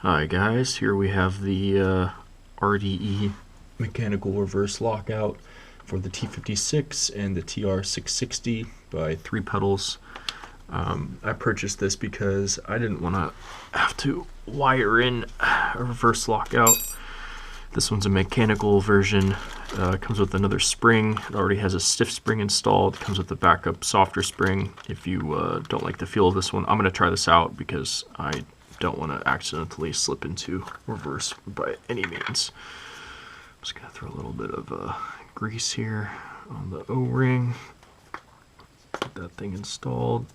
Hi guys, here we have the RDE mechanical reverse lockout for the T-56 and the TR-660 by 3 Pedals. I purchased this because I didn't want to have to wire in a reverse lockout. This one's a mechanical version. It comes with another spring. It already has a stiff spring installed. It comes with a backup softer spring. If you don't like the feel of this one, I'm going to try this out because I don't want to accidentally slip into reverse by any means. I'm just going to throw a little bit of grease here on the O-ring. Get that thing installed.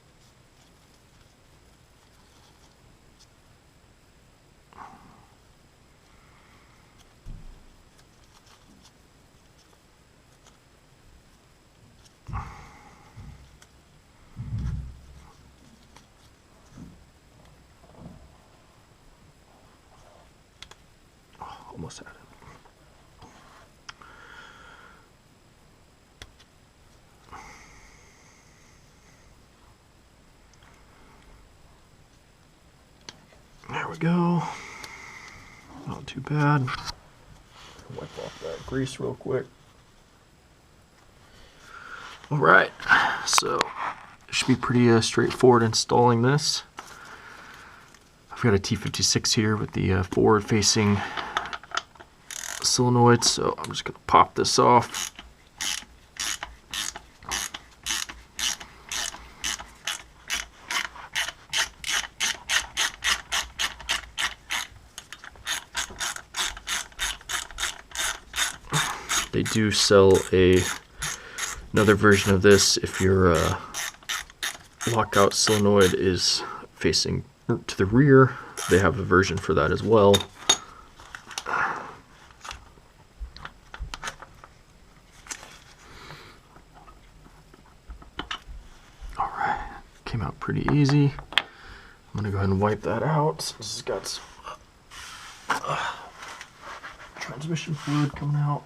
Almost had it. There we go. Not too bad. Wipe off that grease real quick. All right, so it should be pretty straightforward installing this. I've got a T-56 here with the forward-facing solenoid, so I'm just going to pop this off. They do sell another version of this if your lockout solenoid is facing to the rear. They have a version for that as well. Alright, came out pretty easy. I'm going to go ahead and wipe that out. This has got some transmission fluid coming out.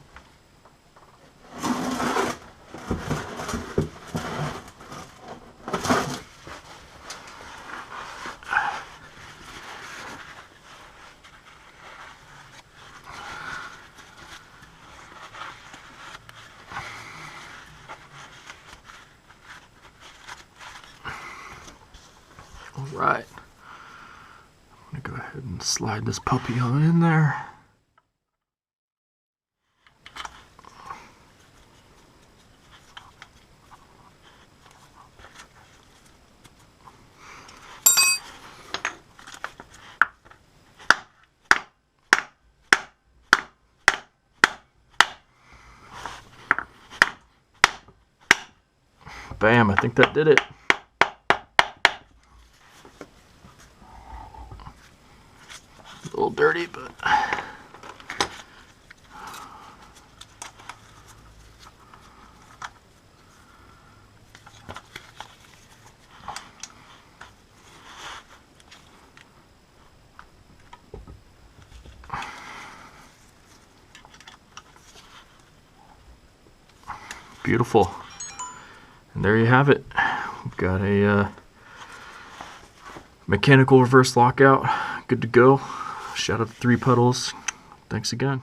Alright, I'm going to go ahead and slide this puppy on in there. Bam, I think that did it. A little dirty, but beautiful. And there you have it. We've got a mechanical reverse lockout. Good to go. Shout out to 3 Pedals. Thanks again.